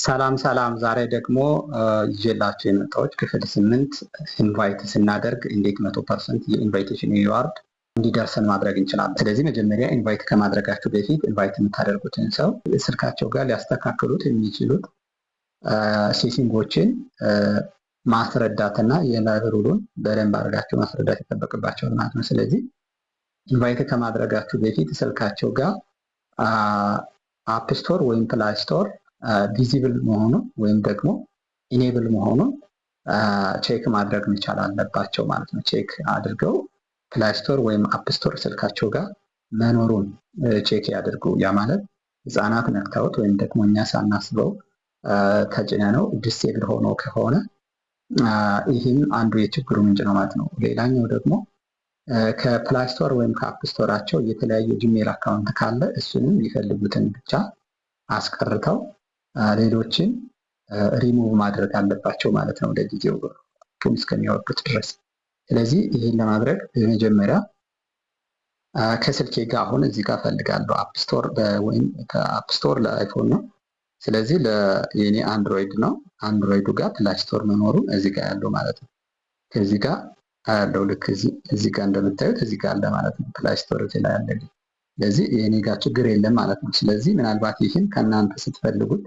ሰላም ሰላም። ዛሬ ደግሞ ይዤላችሁ የመጣሁት ክፍል 8 ኢንቫይት ስናደርግ እንዴት 100% የኢንቫይቴሽን ሪዋርድ እንዲደርሰን ማድረግ እንችላለን። ስለዚህ መጀመሪያ ኢንቫይት ከማድረጋችሁ በፊት ኢንቫይት የምታደርጉትን ሰው ስልካቸው ጋር ሊያስተካክሉት የሚችሉት ሴቲንጎችን ማስረዳትና የላይብረሪውን በደንብ አድርጋችሁ ማስረዳት ይጠበቅባቸዋል ማለት ነው። ስለዚህ ኢንቫይት ከማድረጋችሁ በፊት ስልካቸው ጋር አፕ ስቶር ወይም ፕላይ ስቶር ቪዚብል መሆኑን ወይም ደግሞ ኢኔብል መሆኑን ቼክ ማድረግ መቻል አለባቸው ማለት ነው። ቼክ አድርገው ፕላይ ስቶር ወይም አፕ ስቶር ስልካቸው ጋር መኖሩን ቼክ ያድርጉ። ያ ማለት ህፃናት ነክተውት ወይም ደግሞ እኛ ሳናስበው ተጭነ ነው ዲስኤብል ሆኖ ከሆነ ይህም አንዱ የችግሩ ምንጭ ነው ማለት ነው። ሌላኛው ደግሞ ከፕላይ ስቶር ወይም ከአፕ ስቶራቸው የተለያየ ጂሜል አካውንት ካለ እሱንም የሚፈልጉትን ብቻ አስቀርተው ሌሎችን ሪሙቭ ማድረግ አለባቸው ማለት ነው ለጊዜው እስከሚያወጡት ድረስ። ስለዚህ ይህን ለማድረግ በመጀመሪያ ከስልኬ ጋር አሁን እዚህ ጋር ፈልጋለሁ አፕ ስቶር ወይም ከአፕ ስቶር ለአይፎን ነው። ስለዚህ የኔ አንድሮይድ ነው። አንድሮይዱ ጋር ፕላይ ስቶር መኖሩን እዚህ ጋር ያለው ማለት ነው። ከዚህ ጋር ያለው ልክ እዚህ ጋር እንደምታዩት እዚህ ጋር አለ ማለት ነው። ፕላይ ስቶር እዚህ ላይ አለ። ስለዚህ የኔ ጋር ችግር የለም ማለት ነው። ስለዚህ ምናልባት ይህን ከእናንተ ስትፈልጉት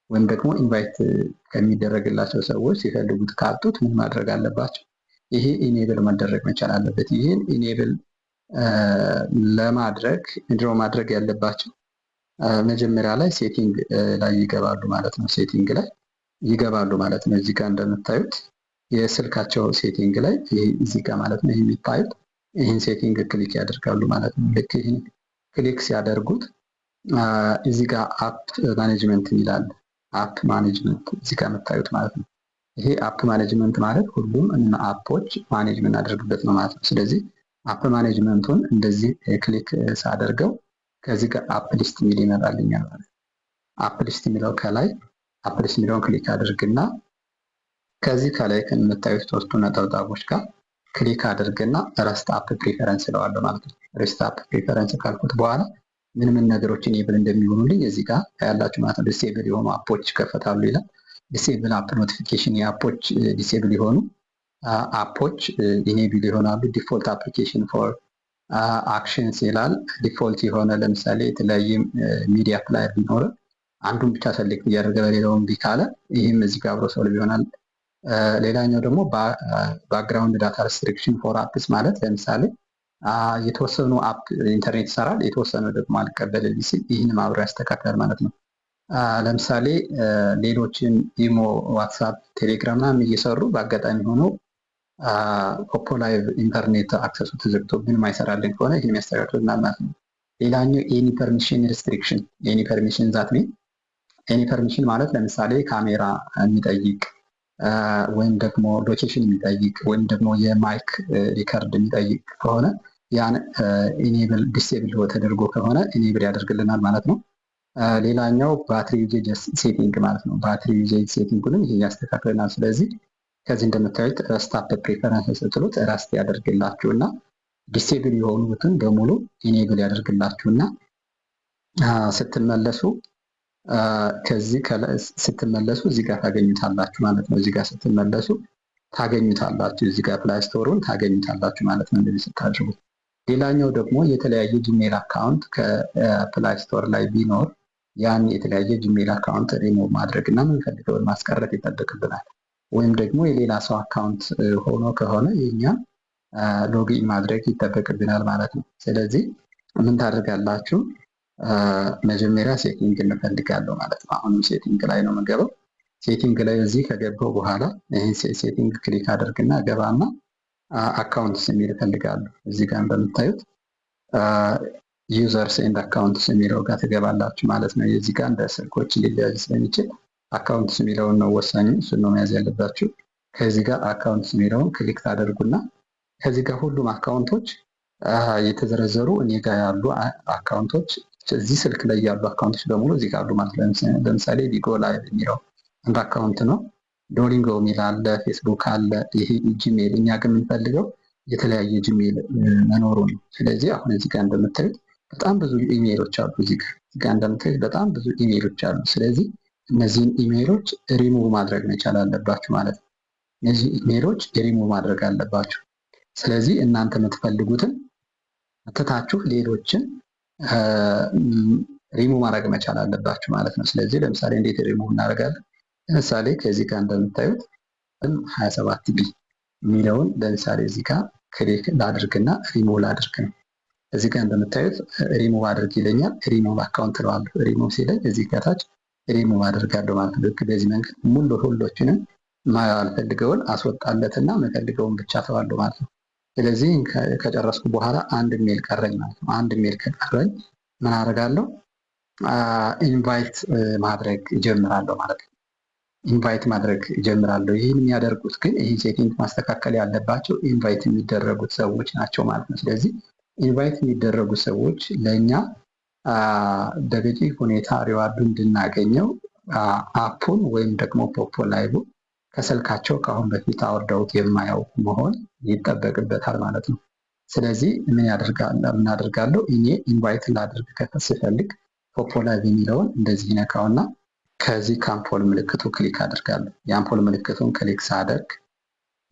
ወይም ደግሞ ኢንቫይት ከሚደረግላቸው ሰዎች ሲፈልጉት ካጡት ምን ማድረግ አለባቸው? ይሄ ኢኔብል መደረግ መቻል አለበት። ይህን ኢኔብል ለማድረግ ምንድነው ማድረግ ያለባቸው? መጀመሪያ ላይ ሴቲንግ ላይ ይገባሉ ማለት ነው። ሴቲንግ ላይ ይገባሉ ማለት ነው። እዚህ ጋር እንደምታዩት የስልካቸው ሴቲንግ ላይ እዚህ ጋር ማለት ነው የሚታዩት ይህን ሴቲንግ ክሊክ ያደርጋሉ ማለት ነው። ልክ ይህን ክሊክ ሲያደርጉት እዚህ ጋር አፕ ማኔጅመንት ይላል። አፕ ማኔጅመንት እዚህ ጋር የምታዩት ማለት ነው። ይሄ አፕ ማኔጅመንት ማለት ሁሉም እና አፖች ማኔጅ የምናደርግበት ነው ማለት ነው። ስለዚህ አፕ ማኔጅመንቱን እንደዚህ ክሊክ ሳደርገው ከዚህ ጋር አፕ ሊስት የሚል ይመጣልኛል ማለት ነው። አፕ ሊስት የሚለው ከላይ አፕ ሊስት የሚለውን ክሊክ አድርግና ከዚህ ከላይ ከምታዩት ሶስቱ ነጠብጣቦች ጋር ክሊክ አድርግና ረስት አፕ ፕሪፈረንስ እለዋለሁ ማለት ነው። ረስት አፕ ፕሪፈረንስ ካልኩት በኋላ ምን ምን ነገሮች ኢኔብል እንደሚሆኑልኝ እዚህ ጋር ያላችሁ ማለት ነው። ዲስኤብል የሆኑ አፖች ይከፈታሉ ይላል። ዲስኤብል አፕ ኖቲፊኬሽን የአፖች ዲስኤብል የሆኑ አፖች ኢኔብል ይሆናሉ። ዲፎልት አፕሊኬሽን ፎር አክሽንስ ይላል። ዲፎልት የሆነ ለምሳሌ የተለያየ ሚዲያ ፕላየር ቢኖር አንዱን ብቻ ሰሌክት እያደረገ በሌላው እምቢ ካለ ይህም እዚህ ጋር አብሮ ሰው ይሆናል። ሌላኛው ደግሞ ባክግራውንድ ዳታ ሬስትሪክሽን ፎር አፕስ ማለት ለምሳሌ የተወሰኑ አፕ ኢንተርኔት ይሰራል፣ የተወሰኑ ደግሞ አልቀበልልኝ ሲል ይህንም አብሮ ያስተካክላል ማለት ነው። ለምሳሌ ሌሎችን ኢሞ፣ ዋትሳፕ፣ ቴሌግራም ምናምን እየሰሩ በአጋጣሚ ሆኖ ኦፖ ላይቭ ኢንተርኔት አክሰሱ ተዘግቶ ምንም አይሰራልን ከሆነ ይህን ያስተካክልናል ማለት ነው። ሌላኛው ኤኒ ፐርሚሽን ሪስትሪክሽን ኤኒ ፐርሚሽን ዛት ሚን ኤኒ ፐርሚሽን ማለት ለምሳሌ ካሜራ የሚጠይቅ ወይም ደግሞ ሎኬሽን የሚጠይቅ ወይም ደግሞ የማይክ ሪከርድ የሚጠይቅ ከሆነ ያን ኢኔብል ዲስኤብል ተደርጎ ከሆነ ኢኔብል ያደርግልናል ማለት ነው። ሌላኛው ባትሪ ዩዜጅ ሴቲንግ ማለት ነው። ባትሪ ዩዜጅ ሴቲንጉንም ይሄ ያስተካክልናል። ስለዚህ ከዚህ እንደምታዩት ረስት አፕ ፕሪፈረንስ ስትሉት ረስት ያደርግላችሁና ዲስኤብል የሆኑትን በሙሉ ኢኔብል ያደርግላችሁና ስትመለሱ ከዚህ ስትመለሱ እዚህ ጋር ታገኙታላችሁ ማለት ነው። እዚህ ጋር ስትመለሱ ታገኙታላችሁ። እዚህ ጋር ፕላይ ስቶሩን ታገኙታላችሁ ማለት ነው እንደዚህ ስታደርጉ። ሌላኛው ደግሞ የተለያየ ጂሜል አካውንት ከፕላይ ስቶር ላይ ቢኖር ያን የተለያየ ጂሜል አካውንት ሪሙቭ ማድረግ እና የምንፈልገውን ማስቀረት ይጠበቅብናል። ወይም ደግሞ የሌላ ሰው አካውንት ሆኖ ከሆነ የኛን ሎጊን ማድረግ ይጠበቅብናል ማለት ነው። ስለዚህ ምን ታደርጋላችሁ? መጀመሪያ ሴቲንግ እንፈልጋለሁ ማለት ነው። አሁንም ሴቲንግ ላይ ነው የምገባው። ሴቲንግ ላይ እዚህ ከገባው በኋላ ይህን ሴቲንግ ክሊክ አድርግና ገባና አካውንትስ የሚል እፈልጋለሁ። እዚህ ጋር እንደምታዩት ዩዘርስ ኤንድ አካውንትስ የሚለው ጋር ትገባላችሁ ማለት ነው። የዚህ ጋር እንደ ስልኮች ሊለያይ ስለሚችል አካውንትስ የሚለውን ነው ወሳኙ፣ እሱን ነው መያዝ ያለባችሁ። ከዚህ ጋር አካውንትስ የሚለውን ክሊክ ታደርጉና ከዚህ ጋር ሁሉም አካውንቶች የተዘረዘሩ እኔ ጋር ያሉ አካውንቶች እዚህ ስልክ ላይ ያሉ አካውንቶች በሙሉ እዚህ ጋር አሉ ማለት ነው። ለምሳሌ ቢጎ ላይቭ የሚለው አንድ አካውንት ነው። ዶሊንጎ የሚል አለ፣ ፌስቡክ አለ። ይሄ ጂሜል እኛ ግን የምንፈልገው የተለያየ ጂሜል መኖሩ ነው። ስለዚህ አሁን እዚህ ጋር እንደምታዩት በጣም ብዙ ኢሜይሎች አሉ። እዚህ ጋር እንደምታዩት በጣም ብዙ ኢሜይሎች አሉ። ስለዚህ እነዚህን ኢሜይሎች ሪሙቭ ማድረግ መቻል አለባችሁ ማለት ነው። እነዚህ ኢሜይሎች ሪሙቭ ማድረግ አለባችሁ። ስለዚህ እናንተ የምትፈልጉትን ትታችሁ ሌሎችን ሪሙቭ ማድረግ መቻል አለባችሁ ማለት ነው። ስለዚህ ለምሳሌ እንዴት ሪሙቭ እናደርጋለን? ለምሳሌ ከዚህ ጋር እንደምታዩት 27 ቢ የሚለውን ለምሳሌ እዚህ ጋር ክሊክ ላድርግና ሪሙቭ ላድርግ ነው። እዚህ ጋር እንደምታዩት ሪሙቭ አድርግ ይለኛል። ሪሙቭ አካውንት ለዋለሁ። ሪሙቭ ሲለኝ እዚህ ከታች ሪሙቭ አድርጋለሁ ማለት ነው። ልክ በዚህ መንገድ ሁሎችንም ማልፈልገውን አስወጣለትና መፈልገውን ብቻ ተዋለሁ ማለት ነው። ስለዚህ ከጨረስኩ በኋላ አንድ ሜል ቀረኝ ማለት ነው። አንድ ሜል ከቀረኝ ምን አደርጋለሁ? ኢንቫይት ማድረግ እጀምራለሁ ማለት ነው። ኢንቫይት ማድረግ እጀምራለሁ። ይህን የሚያደርጉት ግን ይህ ሴቲንግ ማስተካከል ያለባቸው ኢንቫይት የሚደረጉት ሰዎች ናቸው ማለት ነው። ስለዚህ ኢንቫይት የሚደረጉት ሰዎች ለእኛ በበቂ ሁኔታ ሪዋርዱ እንድናገኘው አፑን ወይም ደግሞ ፖፖ ላይቭ ከስልካቸው ከአሁን በፊት አወርደውት የማያውቁ መሆን ይጠበቅበታል ማለት ነው። ስለዚህ ምን አደርጋለሁ? እኔ ኢንቫይት ላድርግ ስፈልግ ፖፖ ላይቭ የሚለውን እንደዚህ ነካውና ከዚህ ከአምፖል ምልክቱ ክሊክ አድርጋለሁ። የአምፖል ምልክቱን ክሊክ ሳደርግ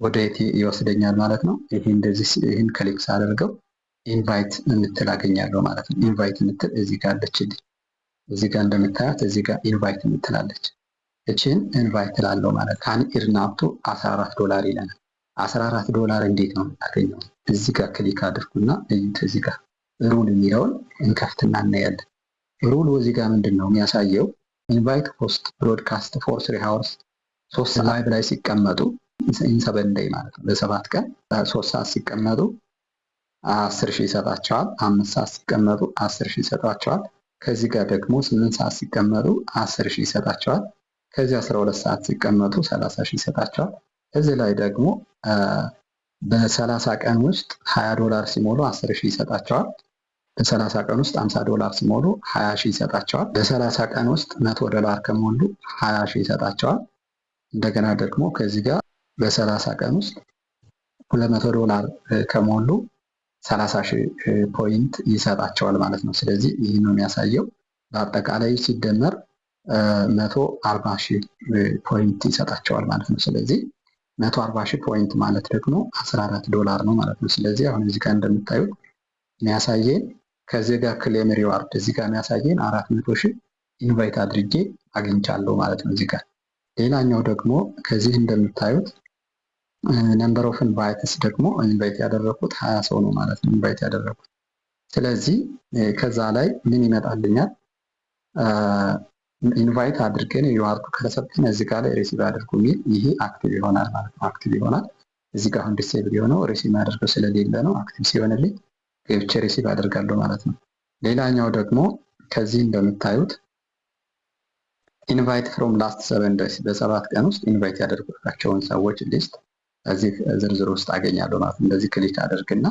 ወደ የት ይወስደኛል ማለት ነው። ይህን ክሊክ ሳደርገው ኢንቫይት የምትል አገኛለሁ ማለት ነው። ኢንቫይት የምትል እዚህ ጋር አለችልኝ። እዚህ ጋር እንደምታያት እዚህ ጋር ኢንቫይት የምትላለች። እችን ኢንቫይት ላለው ማለት ካን ኢርን አፕ ቱ $14 ይለናል። $14 እንዴት ነው የምናገኘው? እዚህ ጋር ክሊክ አድርጉና እዩት። እዚህ ጋር ሩል የሚለውን እንከፍትና እናያለን። ሩሉ እዚህ ጋር ምንድን ነው የሚያሳየው? ኢንቫይት ሆስት ብሮድካስት ፎር 3 hours 3 ላይቭ ላይ ሲቀመጡ ኢንሰበን ዴይ ማለት ነው። በ7 ቀን 3 ሰዓት ሲቀመጡ 10,000 ይሰጣቸዋል። 5 ሰዓት ሲቀመጡ 10,000 ይሰጣቸዋል። ከዚህ ጋር ደግሞ 8 ሰዓት ሲቀመጡ 10,000 ይሰጣቸዋል። ከዚህ 12 ሰዓት ሲቀመጡ 30,000 ይሰጣቸዋል። እዚህ ላይ ደግሞ በ30 ቀን ውስጥ $20 ሲሞሉ 10,000 ይሰጣቸዋል። በ30 ቀን ውስጥ $50 ሲሞሉ 20,000 ይሰጣቸዋል። በ30 ቀን ውስጥ $100 ከሞሉ 20,000 ይሰጣቸዋል። እንደገና ደግሞ ከዚህ ጋር በ30 ቀን ውስጥ $200 ከሞሉ 30,000 ፖይንት ይሰጣቸዋል ማለት ነው። ስለዚህ ይህ ነው የሚያሳየው። በአጠቃላይ ሲደመር 140,000 ፖይንት ይሰጣቸዋል ማለት ነው። ስለዚህ 140,000 ፖይንት ማለት ደግሞ $14 ነው ማለት ነው። ስለዚህ አሁን እዚህ ጋር እንደምታዩት የሚያሳየን ከዚህ ጋር ክሌም ሪዋርድ እዚህ ጋር የሚያሳየን 400,000 ኢንቫይት አድርጌ አግኝቻለሁ ማለት ነው። እዚህ ጋር ሌላኛው ደግሞ ከዚህ እንደምታዩት ነምበር ኦፍ ኢንቫይትስ ደግሞ ኢንቫይት ያደረኩት 20 ሰው ነው ማለት ነው ኢንቫይት ያደረኩት። ስለዚህ ከዛ ላይ ምን ይመጣልኛል? ኢንቫይት አድርገን ሪዋርዱ ከተሰጠን እዚህ ጋር ላይ ሪሲቭ አድርጉ የሚል ይሄ አክቲቭ ይሆናል ማለት ነው። አክቲቭ ይሆናል። እዚህ ጋር አሁን ዲሴብል የሆነው ሪሲቭ አድርገው ስለሌለ ነው። አክቲቭ ሲሆንልኝ ገብቼ ሪሲቭ አድርጋለሁ ማለት ነው። ሌላኛው ደግሞ ከዚህ እንደምታዩት ኢንቫይት ፍሮም ላስት 7 days በ7 ቀን ውስጥ ኢንቫይት ያደርጓቸውን ሰዎች ሊስት እዚህ ዝርዝር ውስጥ አገኛለሁ ማለት ነው። እንደዚህ ክሊክ አድርግና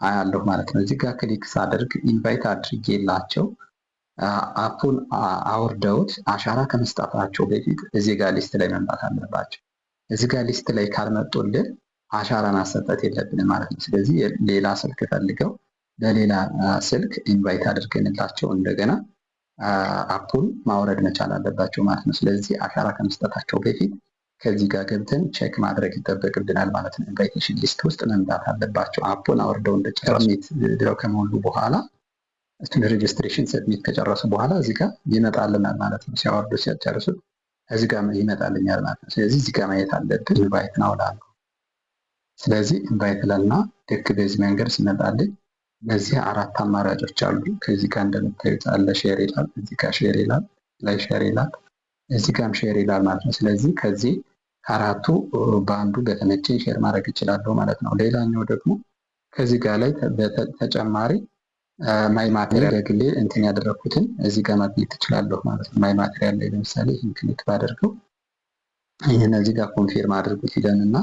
አያለሁ ማለት ነው። እዚህ ጋር ክሊክ ሳደርግ ኢንቫይት አድርጌላቸው አፑን አውርደውት አሻራ ከመስጠታቸው በፊት እዚህ ጋር ሊስት ላይ መምጣት አለባቸው። እዚህ ጋር ሊስት ላይ ካልመጡልን አሻራ ማሰጠት የለብንም ማለት ነው። ስለዚህ ሌላ ስልክ ፈልገው በሌላ ስልክ ኢንቫይት አድርገንላቸው እንደገና አፑን ማውረድ መቻል አለባቸው ማለት ነው። ስለዚህ አሻራ ከመስጠታቸው በፊት ከዚህ ጋር ገብተን ቼክ ማድረግ ይጠበቅብናል ማለት ነው። ኢንቫይቴሽን ሊስት ውስጥ መምጣት አለባቸው። አፑን አውርደው እንደጨረሱ ብለው ከሞሉ በኋላ እሱን ሬጅስትሬሽን ሰብሚት ከጨረሱ በኋላ እዚህ ጋር ይመጣልናል ማለት ነው። ሲያወርዱ ሲያጨርሱት እዚህ ጋር ይመጣልኛል ማለት ነው። ስለዚህ እዚህ ጋር ማየት አለብን። ኢንቫይት ነው እላለሁ። ስለዚህ ኢንቫይት ልና ልክ በዚህ መንገድ ሲመጣልኝ እነዚህ 4 አማራጮች አሉ። ከዚህ ጋር እንደምታዩት አለ ሼር ይላል፣ እዚህ ጋር ሼር ይላል፣ ላይ ሼር ይላል፣ እዚህ ጋርም ሼር ይላል ማለት ነው። ስለዚህ ከዚህ ከአራቱ በአንዱ በተመቸኝ ሼር ማድረግ እችላለሁ ማለት ነው። ሌላኛው ደግሞ ከዚህ ጋር ላይ በተጨማሪ ማይ ማቴሪያል በግሌ እንትን ያደረኩትን እዚህ ጋር ማግኘት እችላለሁ ማለት ነው። ማይ ማቴሪያል ላይ ለምሳሌ ይህን ክሊክ ባደርገው ይህን እዚህ ጋር ኮንፊርም አድርጉት ይለንና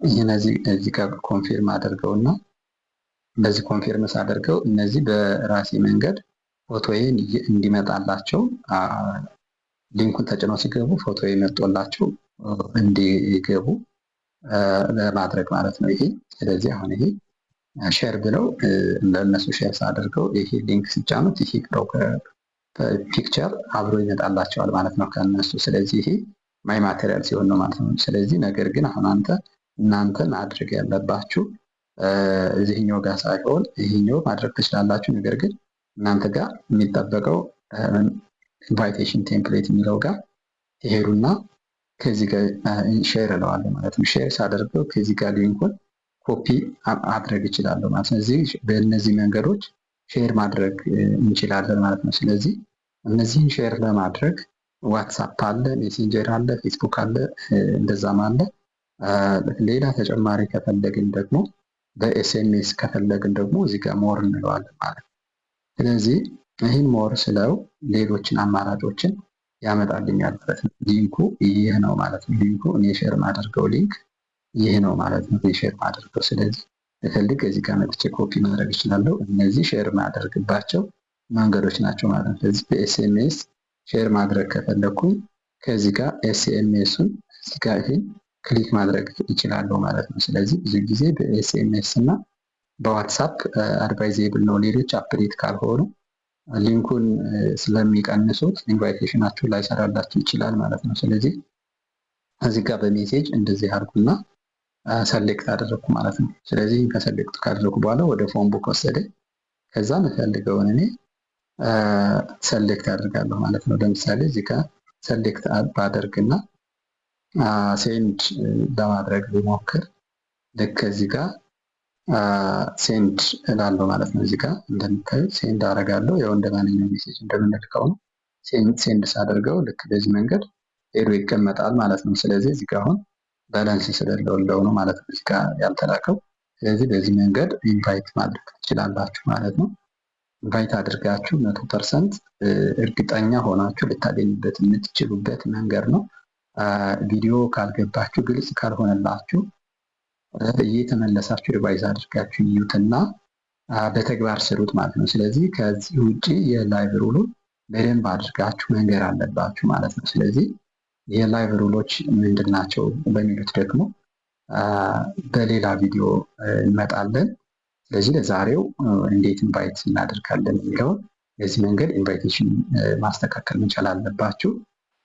ይህን እዚህ ጋር ኮንፊርም አድርገውና እንደዚህ ኮንፊርም ሳደርገው እነዚህ በራሴ መንገድ ፎቶዬን እንዲመጣላቸው ሊንኩን ተጭነው ሲገቡ ፎቶ መጥቶላቸው እንዲገቡ ለማድረግ ማለት ነው ይሄ። ስለዚህ አሁን ይሄ ሼር ብለው ለእነሱ ሼር ሳደርገው ይሄ ሊንክ ሲጫኑት ይሄ ፒክቸር አብሮ ይመጣላቸዋል ማለት ነው ከነሱ። ስለዚህ ይሄ ማይ ማቴሪያል ሲሆን ነው ማለት ነው። ስለዚህ ነገር ግን አሁን እናንተ ማድረግ ያለባችሁ እዚህኛው ጋር ሳይሆን ይሄኛው ማድረግ ትችላላችሁ። ነገር ግን እናንተ ጋር የሚጠበቀው ኢንቫይቴሽን ቴምፕሌት የሚለው ጋር ትሄዱና ከዚህ ጋር ሼር እለዋለሁ ማለት ነው። ሼር ሳደርገው ከዚህ ጋር ሊንኩን ኮፒ ማድረግ እችላለሁ ማለት ነው። በእነዚህ መንገዶች ሼር ማድረግ እንችላለን ማለት ነው። ስለዚህ እነዚህን ሼር ለማድረግ ዋትሳፕ አለ፣ ሜሴንጀር አለ፣ ፌስቡክ አለ፣ እንደዛም አለ። ሌላ ተጨማሪ ከፈለግን ደግሞ በኤስኤምኤስ ከፈለግን ደግሞ እዚህ ጋር ሞር እንለዋለን ማለት ነው። ስለዚህ ይህን ሞር ስለው ሌሎችን አማራጮችን ያመጣልኛል ማለት ነው። ሊንኩ ይህ ነው ማለት ነው። ሊንኩ እኔ ሼር ማደርገው ሊንክ ይህ ነው ማለት ነው። ሼር ማደርገው ስለዚህ በፈልግ እዚህ ጋር መጥቼ ኮፒ ማድረግ እችላለሁ። እነዚህ ሼር ማደርግባቸው መንገዶች ናቸው ማለት ነው። ስለዚህ በኤስኤምኤስ ሼር ማድረግ ከፈለኩኝ ከዚህ ጋር ኤስኤምኤሱን እዚህ ጋር ይሄን ክሊክ ማድረግ እችላለሁ ማለት ነው። ስለዚህ ብዙ ጊዜ በኤስኤምኤስ እና በዋትሳፕ አድቫይዜብል ነው። ሌሎች አፕዴት ካልሆኑ ሊንኩን ስለሚቀንሱት ኢንቫይቴሽናችሁ ላይሰራላችሁ ይችላል ማለት ነው። ስለዚህ እዚህ ጋር በሜሴጅ እንደዚህ አድርጉና ሰሌክት አደረግኩ ማለት ነው። ስለዚህ ከሰሌክት ካደረግኩ በኋላ ወደ ፎን ቡክ ወሰደ። ከዛ የምፈልገውን እኔ ሰሌክት አድርጋለሁ ማለት ነው። ለምሳሌ እዚህ ጋር ሰሌክት ባደርግና ሴንድ ለማድረግ ቢሞክር ልክ እዚህ ጋር ሴንድ እላለሁ ማለት ነው። እዚህ ጋር እንደምታዩት ሴንድ አደርጋለሁ። ያው እንደ ማንኛውም ሜሴጅ እንደምንልከው ነው። ሴንድ ሳደርገው ልክ በዚህ መንገድ ሄዶ ይቀመጣል ማለት ነው። ስለዚህ እዚህ ጋር አሁን ባላንስ ስለሌለው ነው ማለት ነው እዚህ ጋር ያልተላከው። ስለዚህ በዚህ መንገድ ኢንቫይት ማድረግ ትችላላችሁ ማለት ነው። ኢንቫይት አድርጋችሁ 100% እርግጠኛ ሆናችሁ ልታገኙበት የምትችሉበት መንገድ ነው። ቪዲዮ ካልገባችሁ ግልጽ ካልሆነላችሁ እየተመለሳችሁ ሪቫይዝ አድርጋችሁ ይዩትና በተግባር ስሩት ማለት ነው። ስለዚህ ከዚህ ውጪ የላይቭ ሩሉን በደንብ አድርጋችሁ መንገር አለባችሁ ማለት ነው። ስለዚህ የላይቭ ሩሎች ምንድን ናቸው በሚሉት ደግሞ በሌላ ቪዲዮ እንመጣለን። ስለዚህ ለዛሬው እንዴት ኢንቫይት እናደርጋለን የሚለውን በዚህ መንገድ ኢንቫይቴሽን ማስተካከል መቻል አለባችሁ።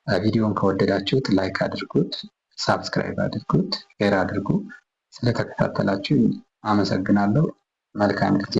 ቪዲዮን ከወደዳችሁት ላይክ አድርጉት፣ ሳብስክራይብ አድርጉት፣ ሼር አድርጉ። ስለተከታተላችሁ አመሰግናለሁ። መልካም ጊዜ